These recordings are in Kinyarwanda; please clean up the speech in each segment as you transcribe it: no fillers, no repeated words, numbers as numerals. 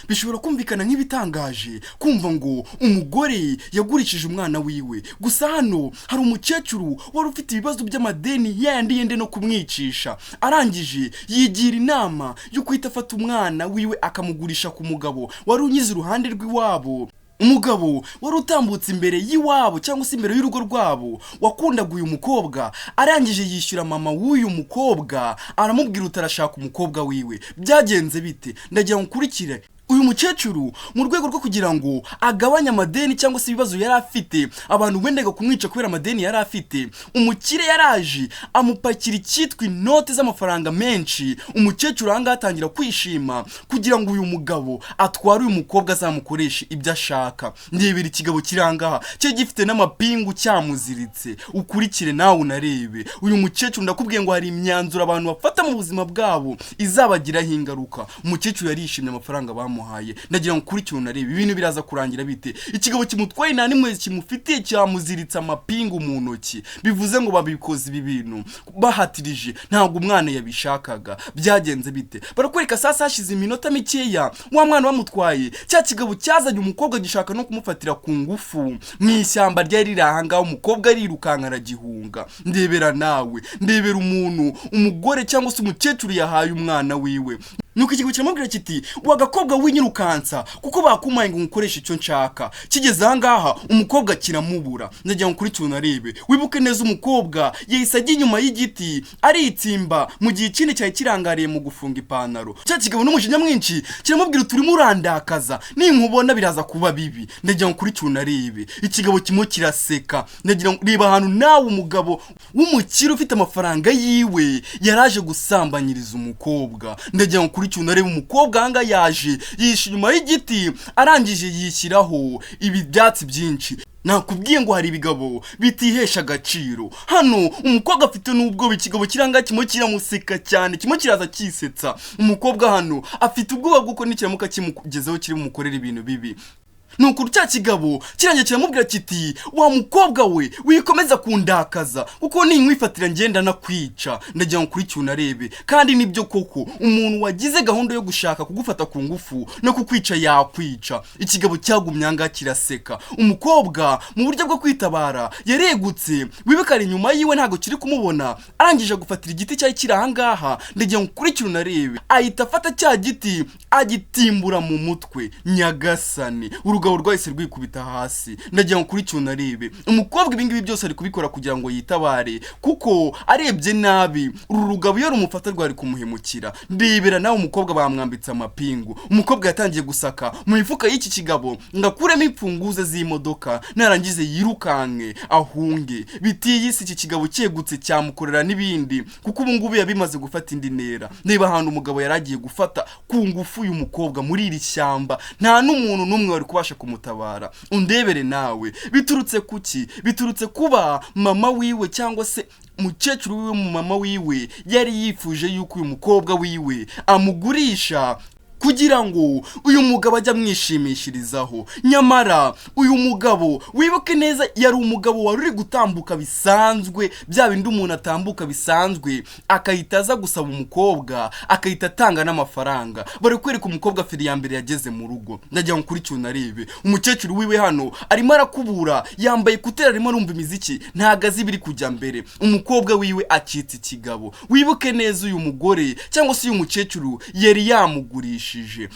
bishobora kumvikana nk'ibitangaje kumva ngo umugore yagurishije umwana wiwe. Gusa hano hari umukecuru wari ufite ibibazo by'amadeni yende no kumwicisha, arangije yigira inama yo kwita afata umwana wiwe akamugurisha ku mugabo wari unyize uruhande rw'iwabo. Umugabo wari utambutse imbere y'iwabo cyangwa se imbere y'urugo rwabo wakundaga uyu mukobwa, arangije yishyura mama w'uyu mukobwa, aramubwira utarashaka umukobwa wiwe. Byagenze bite? Ndagira ngo ukurikire. Uyu mukecuru mu rwego rwo kugira ngo agabanye amadeni cyangwa se ibibazo yari afite, abantu bendaga kumwica kubera amadeni yari afite, umukire yaraje amupakira icyitwa inote z'amafaranga menshi. Umukecuru ahangaha atangira kwishima kugira ngo uyu mugabo atware uyu mukobwa azamukoresha ibyo ashaka. Ndebera ikigabo kirangaha cyo gifite n'amapingu cyamuziritse, ukurikire nawe unarebe. Uyu mukecuru ndakubwiye ngo hari imyanzuro abantu bafata mu buzima bwabo izabagiraho ingaruka. Umukecuru yarishimye amafaranga bamuhaye. Ndagira ngo ukurikire unarebe ibintu biraza kurangira bite. Ikigabo kimutwaye nta nimwe kimufitiye cyamuziritse amapingu mu ntoki, bivuze ngo babikoze ibi bintu bahatirije, ntabwo umwana yabishakaga. Byagenze bite? Barakwereka sasa hashize iminota mikeya wa mwana bamutwaye, cya kigabo cyazanye umukobwa gishaka no kumufatira ku ngufu mu ishyamba ryari rirahangaho. Umukobwa arirukanka aragihunga. Ndebera nawe, ndebera umuntu, umugore cyangwa se umukecuru yahaye umwana wiwe. Nuko ikigo kiramubwira kiti wagakobwa winyirukansa kuko bakumaye ngo umukoreshe icyo nshaka. Kigeze ahangaha umukobwa kiramubura. Ndagira ngo kuri cyo narebe, wibuke neza umukobwa yahise ajya inyuma y'igiti aritsimba mu gihe ikindi cyari kirangariye mu gufunga ipantaro. Cya kigabo n'umujinya mwinshi kiramubwira turimo urandakaza, ninkubona biraza kuba bibi. Ndagira ngo kuri cyo narebe, ikigabo kimo kiraseka. Ndagira ngo reba ahantu nawe umugabo w'umukire ufite amafaranga yiwe yaraje gusambanyiriza umukobwa. Ndagira ngo kuri cyunareba umukobwa hanga yaje yishe inyuma y'igiti, arangije yishyiraho ibi byatsi byinshi. Nakubwiye ngo hari ibigabo bitihesha agaciro. Hano umukobwa afite n'ubwo ikigabo kiranga kimo kiramuseka cyane, kimo kiraza kisetsa. Umukobwa hano afite ubwoba bw'uko nikiramuka kimugezeho kiri mukorera ibintu bibi. Nuko cya kigabo kirangiye kiramubwira kiti wa mukobwa we wikomeza kundakaza kuko ninkwifatira ngenda na kwica. Ndagira ngo kuri cyo narebe, kandi nibyo koko umuntu wagize gahunda yo gushaka kugufata ku ngufu no kukwica yakwica. Ikigabo cyagumyanga kiraseka. Umukobwa mu buryo bwo kwitabara yaregutse, wibekare inyuma yiwe ntago kiri kumubona, arangije gufatira igiti cyari kirahangaha. Ndagira ngo kuri cyo narebe, ahita afata cya giti agitimbura mu mutwe. Nyagasani, urugabo rwahise rwikubita hasi. Ndagira ngo kuri cyo narebe, umukobwa ibingibi byose ari kubikora kugira ngo yitabare kuko arebye nabi uru rugabo iyo rumufata rwari kumuhemukira. Ndebera nawe umukobwa bamwambitse amapingu. Umukobwa yatangiye gusaka mu mifuka y'iki kigabo ngakuremo imfunguzo z'imodoka, narangize yirukanke ahunge. Bitiyisi iki kigabo cyegutse cyamukorera n'ibindi kuko ubu ngubu yabimaze gufata indi ntera. Niba ahantu umugabo yaragiye gufata ku ngufu uyu mukobwa muri iri shyamba, nta n'umuntu n'umwe wari kubasha kumutabara. Undebere nawe, biturutse kuki? Biturutse kuba mama wiwe cyangwa se mukecuru wiwe mu mama wiwe yari yifuje yuko uyu mukobwa wiwe amugurisha kugira ngo uyu mugabo ajya mwishimishirizaho. Nyamara uyu mugabo wibuke neza yari umugabo wari uri gutambuka bisanzwe, bya bindi umuntu atambuka bisanzwe, akahita aza gusaba umukobwa, akahita atanga n'amafaranga. Bari kwereka umukobwa feri ya mbere yageze mu rugo. Ndagira ngo kuri cyo narebe, umukecuru wiwe hano arimo arakubura, yambaye kutera, arimo arumva imiziki, ntagazi biri kujya mbere. Umukobwa wiwe acitse ikigabo. Wibuke neza uyu mugore cyangwa se uyu mukecuru yari yamugurisha.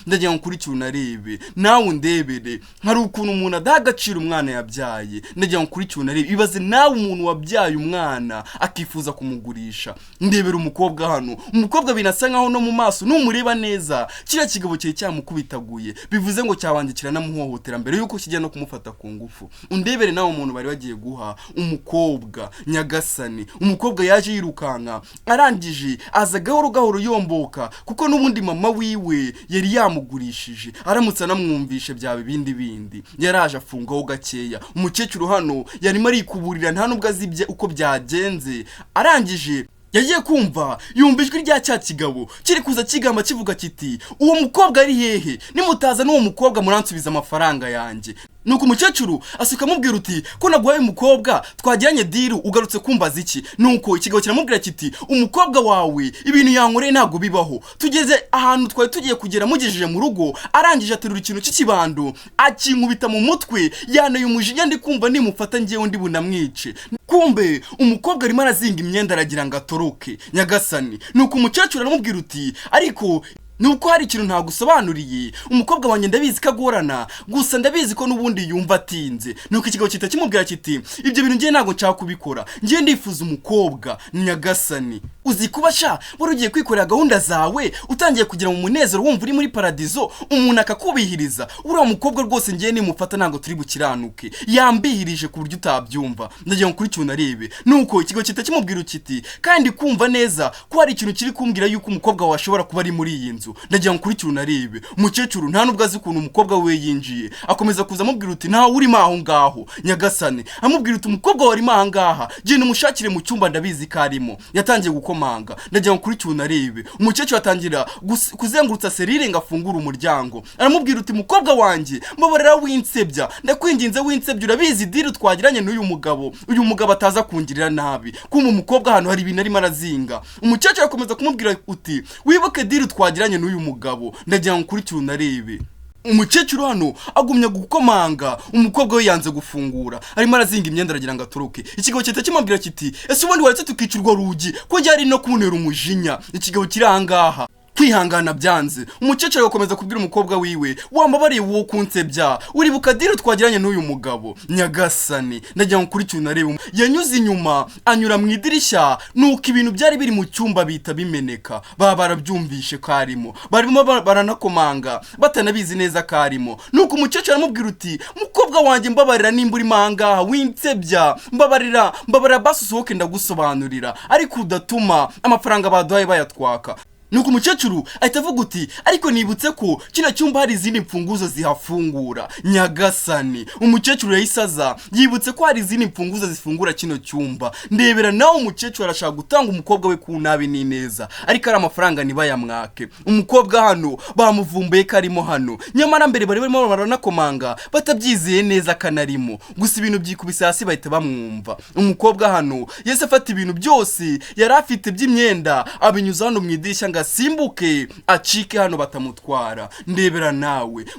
Ndagira ngo kuri cyo narebe, nawe undebere, hari ukuntu umuntu adagacira umwana yabyaye. Ndagira ngo kuri cyo narebe, ibaze nawe umuntu wabyaye umwana akifuza kumugurisha. Ndebera umukobwa hano, umukobwa binasa nkaho no mu maso numureba neza kira kigabo cye cyamukubitaguye, bivuze ngo cyabangikira namuhohotera mbere yuko kijya no kumufata ku ngufu. Undebere nawe umuntu bari bagiye guha umukobwa. Nyagasani, umukobwa yaje yirukanka, arangije aza gahoro gahoro yomboka kuko n'ubundi mama wiwe yari yamugurishije. Aramutse anamwumvishe byabe bindi yaraje afungaho gakeya. Umukecuru hano yarimo arikuburira nta nubwo azibye uko byagenze. Arangije yagiye kumva yumva ijwi rya cya kigabo kiri kuza kigamba kivuga kiti uwo mukobwa ari hehe? Nimutaza n'uwo mukobwa muransubiza amafaranga yanjye. nuko umukecuru asuka amubwira uti ko naguhaye umukobwa twagiranye diru ugarutse kumbaza iki. Nuko ikigabo kiramubwira kiti umukobwa wawe ibintu yankoreye ntago bibaho. Tugeze ahantu twari tugiye kugera mugejeje mu rugo arangije aterura ikintu cy'ikibando akinkubita mu mutwe yanaye umujinya ndi kumva nimufata ngiye undi bunamwice. Kumbe umukobwa arimo arazinga imyenda aragira ngo atoroke. Nyagasani nuko umukecuru aramubwira uti ariko nuko hari ikintu ntagusobanuriye umukobwa wanjye ndabizi kagorana gusa ndabizi ko nubundi yumva atinze. Nuko ikigabo kimubwira kiti ibyo bintu ngiye ntago nshaka kubikora ngiye ndifuza umukobwa. Nyagasani uzi kubasha wari ugiye kwikorera gahunda zawe utangiye kugira mu munezero wumva uri muri paradizo umuntu akakubihiriza uriya mukobwa rwose ngiye nimufata ntago turi bukiranuke yambihirije ku buryo utabyumva ndagira ngo kuri cyuna arebe. Nuko ikigabo kimubwira kiti kandi kumva neza ko hari ikintu kiri kumbwira yuko umukobwa wawe ashobora kuba ari muri iyi nzu ndagira ngo kuri cyuna arebe. Umukecuru nta nubwo azi ukuntu umukobwa we yinjiye akomeza kuza amubwira uti ntawe urimo aho ngaho. Nyagasani amubwira uti umukobwa wari aho ngaha genda umushakire mu cyumba ndabizi karimo. Yatangiye gukomanga ndagira ngo kuri cyuna arebe. Umukecuru atangira kuzengurutsa serire ngo afungure umuryango aramubwira uti mukobwa wanjye mbabarira winsebya ndakwinginze winsebya urabizi diru twagiranye n'uyu mugabo uyu mugabo ataza kungirira nabi kuma umukobwa hano hari ibintu arimo arazinga. Umukecuru akomeza kumubwira uti wibuke diru twagiranye n'uyu mugabo ndagira ngo kuri cyuna arebe. Umukecuru hano agumya gukomanga umukobwa we yanze gufungura arimo arazinga imyenda aragira ngo atoroke. Ikigabo kimubwira kiti ese ubundi waretse tukicurwa rugi ko ryari no kuntera umujinya. Ikigabo kiri ahangaha kwihangana byanze. Umukecuru agakomeza kubwira umukobwa wiwe wambabariye wo kunsebya uribuka diru twagiranye n'uyu mugabo. Nyagasani ndagira ngo kuri cyuna arebe. Yanyuze inyuma anyura mu idirishya nuko ibintu byari biri mu cyumba bita bimeneka barabyumvishe karimo barimo baranakomanga batanabizi neza karimo. Nuko umukecuru aramubwira uti mukobwa wanjye mbabarira nimba uri mangaha winsebya mbabarira basi usohoke ndagusobanurira ariko udatuma amafaranga baduhaye bayatwaka. Nuko umukecuru ahita avuga uti ariko nibutse ko kino cyumba hari izindi mfunguzo zihafungura. Nyagasani umukecuru yayisaza yibutse ko hari izindi mfunguzo zifungura kino cyumba. Ndebera nawe umukecuru arashaka gutanga umukobwa we ku nabi ni neza ariko ari amafaranga nibayamwake. Umukobwa hano bamuvumbuye karimo hano nyamara mbere bari barimo baranakomanga batabyizeye neza kanarimo gusa ibintu byikubise hasi bahita bamwumva. Umukobwa hano yese afata ibintu byose yari afite by'imyenda abinyuza hano mu idirishya simbuke acike hano batamutwara.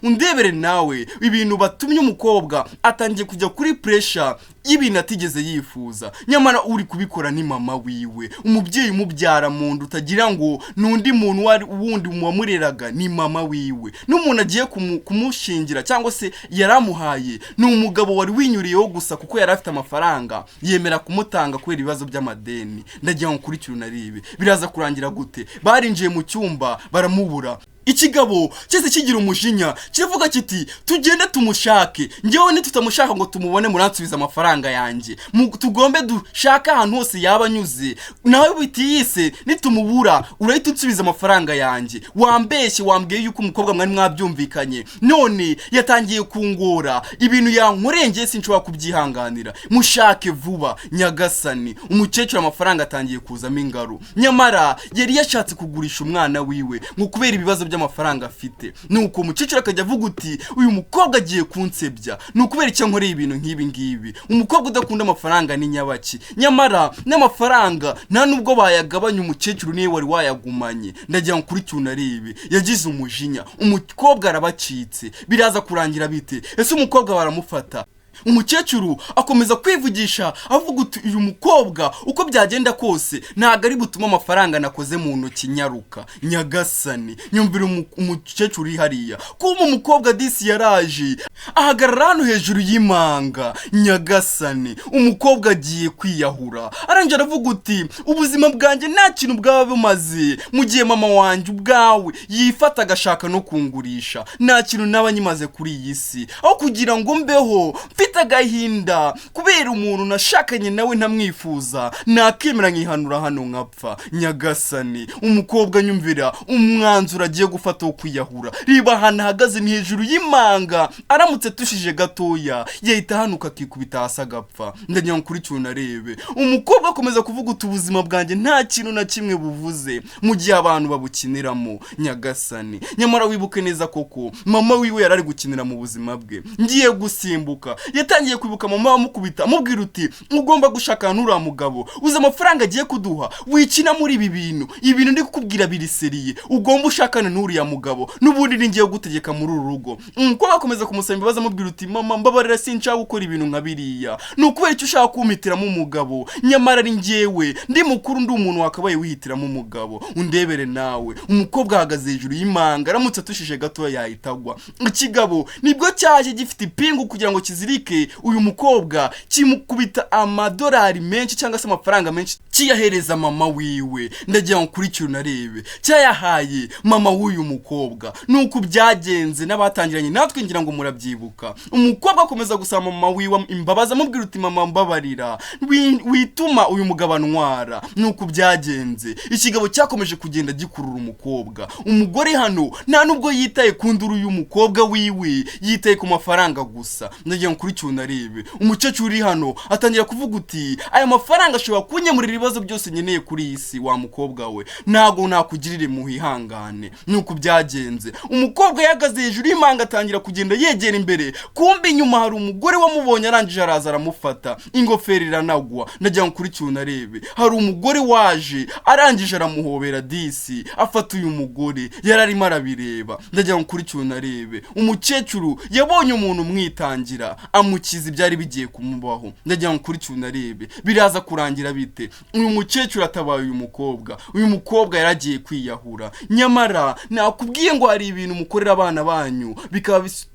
Ndebere nawe ibintu batumye umukobwa atangiye kujya kuri pressure y'ibintu atigeze yifuza nyamara uri kubikora ni mama wiwe umubyeyi umubyara mu nda utagira ngo nundi muntu wundi wamureraga ni mama wiwe n'umuntu agiye kumushingira cyangwa se yaramuhaye ni umugabo wari winyuriyeho gusa kuko yari afite amafaranga yemera kumutanga kubera ibibazo by'amadeni. Ndagira ngo kuri cyuna aribe biraza kurangira gute barinjiye mu cyumba baramubura. Ikigabo cyese kigira umujinya kivuga kiti tugende tumushake ngewe nitutamushaka ngo tumubone muransubiza amafaranga yanjye tugombe dushaka ahantu hose yabanyuze nawe bitiyise nitumubura urahita unsubiza amafaranga yanjye. Wambeshye wambwiye yuko umukobwa mwari mwabyumvikanye none yatangiye kungora ibintu yankorengeye sinshobora kubyihanganira mushake vuba. Nyagasani umukecuru amafaranga atangiye kuzamo ingaro nyamara yari yashatse kugurisha umwana wiwe ngo kubera ibibazo by'amafaranga afite. Nuko umukecuru akajya avuga uti uyu mukobwa agiye kunsebya nukubera icyo nkoreye ibintu nk'ibi ngibi umukobwa udakunda amafaranga ni nyabaki nyamara n'amafaranga nta nubwo bayagabanya umukecuru niwe wari wayagumanye. Ndagira ngo kuri cyuna aribe yagize umujinya umukobwa arabacitse biraza kurangira bite ese umukobwa baramufata. Umukecuru akomeza kwivugisha avuga uti uyu mukobwa uko byagenda kose ntago ari butuma amafaranga nakoze mu ntoki nyaruka. Nyagasani nyumvira umukecuru ihariya kuma umukobwa disi yaraje ahagarara hano hejuru y'imanga. Nyagasani umukobwa agiye kwiyahura arangije aravuga uti ubuzima bwanjye nta kintu bwaba bumaze mu gihe mama wanjye ubwawe yifata agashaka no kungurisha nta kintu naba nyimaze kuri iyi si aho kugira ngo mbeho mfite mfite agahinda kubera umuntu nashakanye nawe ntamwifuza, nakemera nkihanura hano nkapfa. Nyagasani, umukobwa nyumvira umwanzuro agiye gufata wo kwiyahura. Riba hana hagaze ni hejuru y'imanga, aramutse tushije gatoya yahita hanuka akikubita hasi agapfa. Ndagira ngo kuri cyo narebe umukobwa akomeza kuvuga ubuzima bwanjye nta kintu na kimwe buvuze mu gihe abantu babukiniramo. Nyagasani, nyamara wibuke neza koko mama wiwe yarari gukinira mu buzima bwe. Ngiye gusimbuka yatangiye kwibuka mama wamukubita amubwira uti ugomba gushaka nura mugabo, uza amafaranga agiye kuduha wikina muri ibi bintu ndi kukubwira biriseriye, ugomba ushakana n'uriya mugabo n'ubundi ningiye gutegeka muri uru rugo. Umukobwa akomeza kumusaba imbabazi amubwira uti mama mbabarira sinshaka gukora ibintu nka biriya, nukubera icyo ushaka kumitiramo umugabo, nyamara ari njyewe ndi mukuru ndi umuntu wakabaye wihitiramo umugabo, undebere nawe. Umukobwa ahagaze hejuru y'imanga, aramutse atushije gato yahitagwa. Ikigabo nibwo cyaje gifite ipingu kugira ngo kizirike uyu mukobwa, kimukubita amadolari menshi cyangwa se amafaranga menshi kiyahereza mama wiwe. Ndagira ngo kuri cyo narebe cyayahaye mama w'uyu mukobwa. Nuko byagenze n'abatangiranye natwe ngira ngo murabyibuka. Umukobwa akomeza gusaba mama wiwe imbabazi amubwira uti mama mbabarira wituma uyu mugabo ntwara. Nuko byagenze ikigabo cyakomeje kugenda gikurura umukobwa. Umugore hano nta nubwo yitaye ku nduru y'umukobwa wiwe, yitaye ku mafaranga gusa. Ndagira ngo kuri cyo narebe umukecuru uri hano atangira kuvuga uti aya mafaranga ashobora kunyemurira ibibazo byose nyeneye kuri iyi si. Wa mukobwa we ntago nakugirire muhihangane. Nuko byagenze umukobwa yagaze hejuru y'imanga atangira kugenda yegera imbere, kumbe inyuma hari umugore wamubonye arangije araza aramufata, ingofero iranagwa. Ndagira ngo kuri cyo narebe hari umugore waje arangije aramuhobera disi, afata uyu mugore yararimo arabireba. Ndagira ngo kuri cyo narebe umukecuru yabonye umuntu mwitangira amukiza ibyari bigiye kumubaho. Ndagira ngo kuri cyo narebe biraza kurangira bite. Uyu mukecuru atabaye uyu mukobwa yaragiye kwiyahura. Nyamara nakubwiye ngo hari ibintu mukorera abana banyu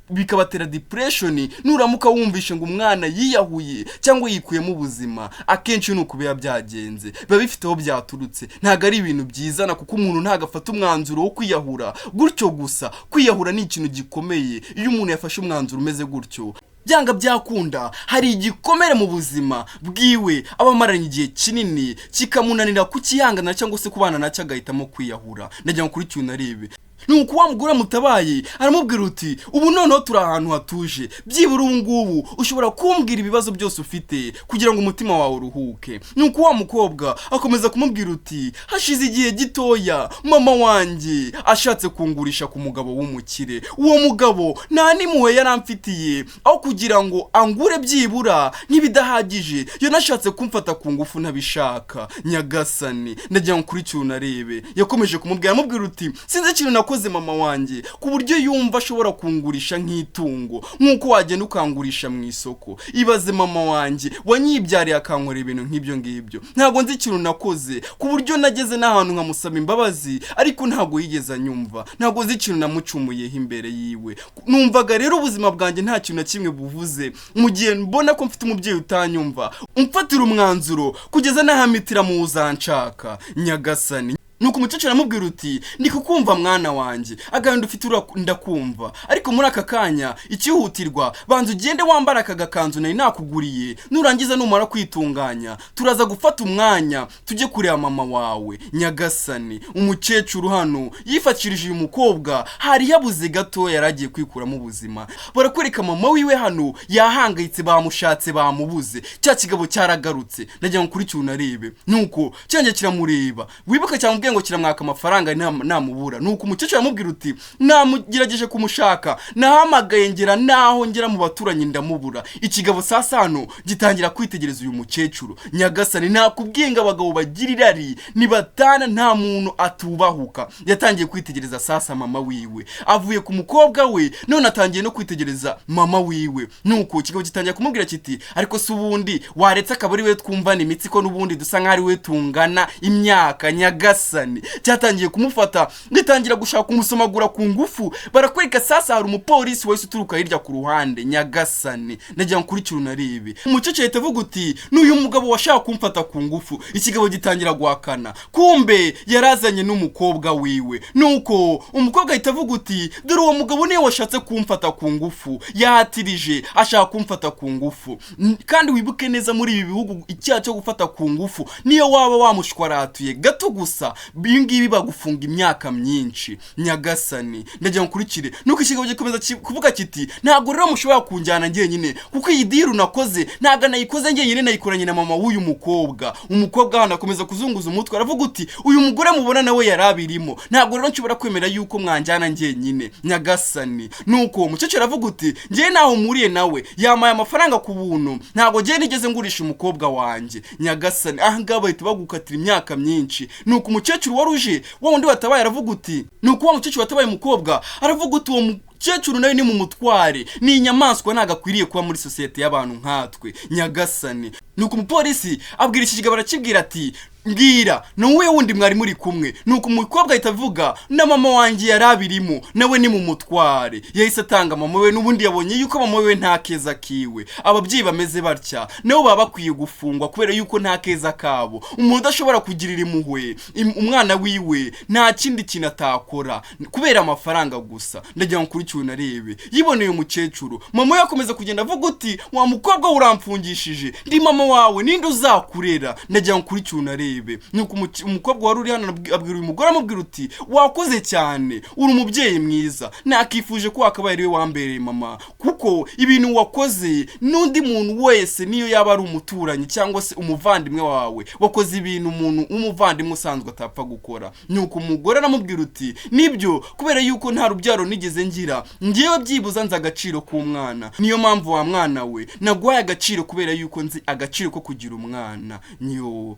bikabatera depression nuramuka wumvishe ngo umwana yiyahuye cyangwa yikuyemo ubuzima. Akenshi nuko biba byagenze, biba bifite aho byaturutse. Ntago ari ibintu byizana kuko umuntu ntagafata umwanzuro wo kwiyahura gutyo gusa. Kwiyahura ni ikintu gikomeye. Iyo umuntu yafashe umwanzuro umeze gutyo byanga byakunda hari igikomere mu buzima bwiwe abamaranye igihe kinini kikamunanira kukihangana cyangwa se kubana nacyo agahitamo kwiyahura. Ndagira ngo kuri cyo narebe nuko wa mugore mutabaye aramubwira uti ubu noneho turi ahantu hatuje, byibura ubu ngubu ushobora kumbwira ibibazo byose ufite kugira ngo umutima wawe uruhuke. Nuko wa mukobwa akomeza kumubwira uti hashize igihe gitoya mama wanjye ashatse kungurisha ku mugabo w'umukire. Uwo mugabo nta nimpuhwe yaramfitiye, aho kugira ngo angure byibura nk'ibidahagije yanashatse kumfata ku ngufu ntabishaka. Nyagasani, ndagira ngo kuri cyo narebe yakomeje kumubwira amubwira uti sinzi ikintu nakoze mama wanjye ku buryo yumva ashobora kungurisha nk'itungo nkuko wagenda ukangurisha mu isoko. Ibaze mama wanjye wanyibyariye akankora ibintu nk'ibyo ngibyo. Ntago nzi ikintu nakoze ku buryo nageze n'ahantu nkamusaba imbabazi ariko ntago yigeze anyumva. Ntago nzi ikintu namucumuyeho imbere yiwe. Numvaga rero ubuzima bwanjye nta kintu na kimwe buvuze mu gihe mbona ko mfite umubyeyi utanyumva umfatira umwanzuro kugeza nahamitira mu uzanshaka. Nyagasani, nuko umukecuru aramubwira uti ndi kukumva mwana wanjye, agahinda ufite ndakumva, ariko muri aka kanya ikihutirwa banza ugende wambara aka gakanzu nari nakuguriye, nurangiza numara kwitunganya turaza gufata umwanya tujye kureba mama wawe. Nyagasani, umukecuru hano yifatishije uyu mukobwa hari yabuze gato yaragiye kwikuramo ubuzima. Barakwereka mama wiwe hano yahangayitse, bamushatse bamubuze, cya kigabo cyaragarutse. Ndagira ngo kuri cyo narebe nuko cyanjye kiramureba, wibuka cyangwa ngo kiramwaka amafaranga namubura. Nuko umukecuru amubwira uti namugerageje kumushaka, nahamagaye ngera naho ngera mu baturanyi ndamubura. Ikigabo sasa hano gitangira kwitegereza uyu mukecuru. Nyagasani, nakubwiye ngo abagabo bagira irari nibatana nta muntu atubahuka. Yatangiye kwitegereza sasa mama wiwe, avuye ku mukobwa we none atangiye no kwitegereza mama wiwe. Nuko ikigabo gitangira kumubwira kiti ariko se ubundi waretse akabari we twumvana imitsi ko nubundi dusa nk'ari we tungana imyaka. Nyagasani, nyagasani cyatangiye kumufata ngitangira gushaka umusomagura ku ngufu. Barakwereka sasa hari umupolisi wese uturuka hirya ku ruhande. Nyagasani najya nkurikira unarebe. Umucece yahita avuga uti n'uyu mugabo washaka kumfata ku ngufu. Ikigabo gitangira guhakana, kumbe yarazanye n'umukobwa wiwe. Nuko umukobwa ahita avuga uti dore uwo mugabo niwe washatse kumfata ku ngufu, yahatirije ashaka kumfata ku ngufu. Kandi wibuke neza muri ibi bihugu icyaha cyo gufata ku ngufu niyo waba wamushwaratuye gato gusa bingibi bagufunga imyaka myinshi. Nyagasani ndajya nkurikire. Nuko ikigabo gikomeza kuvuga kiti ntago rero mushobora kunjyana ngiye nyine kuko iyi diru nakoze ntaga nayikoze ngiye nyine nayikoranye na mama w'uyu mukobwa. Umukobwa hano akomeza kuzunguza umutwe aravuga uti uyu mugore mubona nawe yarabirimo, ntago rero nshobora kwemera yuko mwanjyana ngiye nyine. Nyagasani nuko umucece aravuga uti ngiye naho muriye nawe yamaye amafaranga ku buntu, ntago ngiye nigeze ngurisha umukobwa wanjye. Nyagasani ngaba bahita bagukatira imyaka myinshi. Nuko umukecuru waruje wa wundi watabaye aravuga uti nuko wa mukecuru watabaye umukobwa aravuga uti uwo mukecuru nawe ni mu mutware, ni inyamaswa nagakwiriye kuba muri societe y'abantu nkatwe. Nyagasani nuko umupolisi abwira iki kigabo arakibwira ati mbwira nuwe wundi mwari muri kumwe. Nuko umukobwa ahita avuga na mama wanjye yarabirimo nawe ni mu mutware. Yahise atanga mama we n'ubundi yabonye yuko mama we nta keza kiwe. Ababyeyi bameze batya nabo baba bakwiye gufungwa kubera yuko nta keza kabo. Umuntu udashobora kugirira impuhwe umwana wiwe nta kindi kintu atakora kubera amafaranga gusa. Ndagira ngo kuri narebe yiboneye umukecuru. Mama we yakomeza kugenda avuga uti wa mukobwa uramfungishije, ndi mama wawe ninde uzakurera. Ndagira ngo kuri narebe. Nuko umukobwa wari uri hano abwira uyu mugore amubwira uti wakoze cyane, uri umubyeyi mwiza, nakifuje ko wakabaye ariwe wambereye mama kuko ibintu wakoze n'undi muntu wese niyo yaba ari umuturanyi cyangwa se umuvandimwe wawe wakoze ibintu umuntu umuvandimwe usanzwe atapfa gukora. Nuko umugore aramubwira uti nibyo kubera yuko nta rubyaro nigeze ngira ngiyewe byibuza nzi agaciro k'umwana, niyo mpamvu wa mwana we nagwaye agaciro kubera yuko nzi agaciro ko kugira umwana. Niyo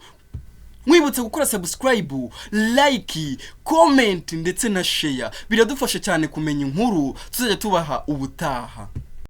mwibutse gukora subscribe, like, comment ndetse na share, biradufasha cyane kumenya inkuru tuzajya tubaha ubutaha.